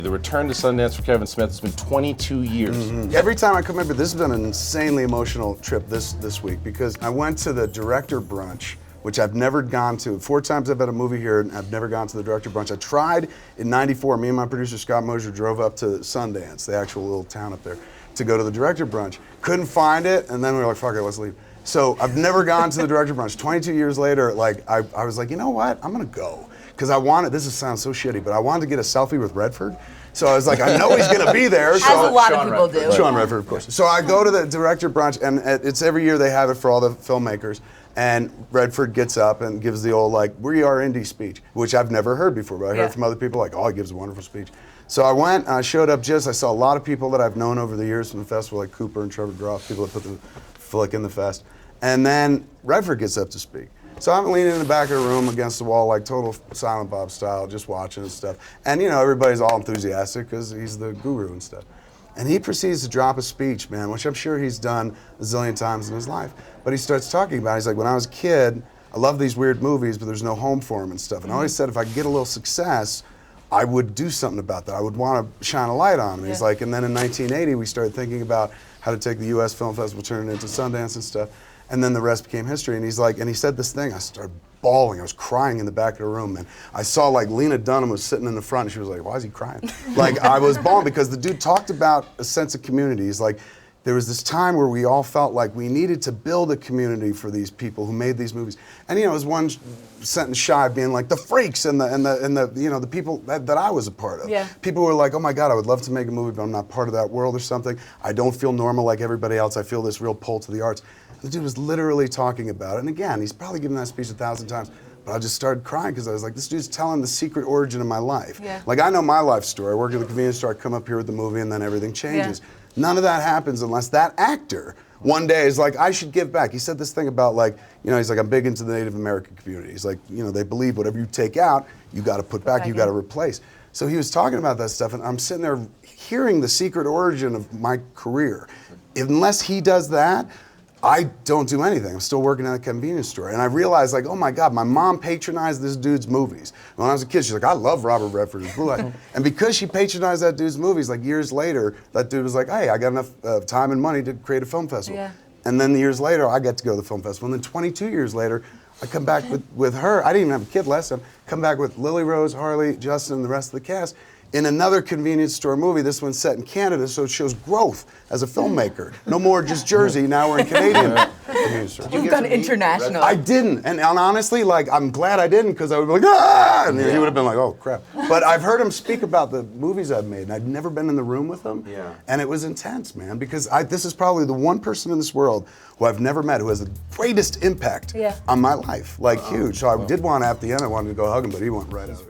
The return to Sundance for Kevin Smith has been 22 years. Every time I come in, but this has been an insanely emotional trip this week because I went to the director brunch, which I've never gone to. 4 times I've had a movie here and I've never gone to the director brunch. I tried in '94, me and my producer Scott Mosier drove up to Sundance, the actual little town up there, to go to the director brunch. Couldn't find it, and then we were like, fuck it, let's leave. So I've never gone to the director brunch. 22 years later, like I was like, you know what, I'm gonna go. Because I wanted, this sounds so shitty, but I wanted to get a selfie with Redford. So I was like, I know he's gonna be there. As a lot of people do. Sean Redford, of course. So I go to the director brunch, and it's every year they have it for all the filmmakers. And Redford gets up and gives the old, like, we are indie speech, which I've never heard before, but I heard from other people, like, oh, he gives a wonderful speech. So I went, I showed up I saw a lot of people that I've known over the years from the festival, like Cooper and Trevor Groff, people that put the flick in the fest. And then Redford gets up to speak. So I'm leaning in the back of the room against the wall, like total Silent Bob style, just watching and stuff. And you know, everybody's all enthusiastic because he's the guru and stuff. And he proceeds to drop a speech, man, which I'm sure he's done a zillion times in his life. But he starts talking about it. He's like, when I was a kid, I loved these weird movies, but there's no home for them and stuff. And I always said if I could get a little success, I would do something about that. I would want to shine a light on him. He's like, and then in 1980, we started thinking about how to take the US Film Festival, turn it into Sundance and stuff. And then the rest became history. And he's like, and he said this thing, I started bawling. I was crying in the back of the room. And I saw like Lena Dunham was sitting in the front and she was like, why is he crying? Like I was bawling because the dude talked about a sense of community. He's like, there was this time where we all felt like we needed to build a community for these people who made these movies. And you know, it was one sentence shy of being like the freaks and the you know, the people that I was a part of. Yeah. People were like, oh my God, I would love to make a movie, but I'm not part of that world or something. I don't feel normal like everybody else. I feel this real pull to the arts. The dude was literally talking about it. And again, he's probably given that speech 1,000 times. But I just started crying because I was like, this dude's telling the secret origin of my life. Yeah. Like, I know my life story. I work at the convenience store, I come up here with the movie, and then everything changes. Yeah. None of that happens unless that actor one day is like, I should give back. He said this thing about, like, you know, he's like, I'm big into the Native American community. He's like, you know, they believe whatever you take out, you got to put back, you got to replace. So he was talking about that stuff, and I'm sitting there hearing the secret origin of my career. Unless he does that, I don't do anything. I'm still working at a convenience store. And I realized, like, oh my God, my mom patronized this dude's movies. When I was a kid, she's like, I love Robert Redford. And because she patronized that dude's movies, like years later, that dude was like, hey, I got enough time and money to create a film festival. Yeah. And then years later, I got to go to the film festival. And then 22 years later, I come back with her. I didn't even have a kid last time. Come back with Lily Rose, Harley, Justin, and the rest of the cast in another convenience store movie. This one's set in Canada, so it shows growth as a filmmaker. No more just Jersey, now we're in Canadian convenience store. You've gone international. I didn't, and honestly, like, I'm glad I didn't, because I would be like, ah! And he would have been like, oh, crap. But I've heard him speak about the movies I've made, and I'd never been in the room with him. Yeah. And it was intense, man, because this is probably the one person in this world who I've never met who has the greatest impact on my life, like huge. So I did want, at the end, I wanted to go hug him, but he went right out.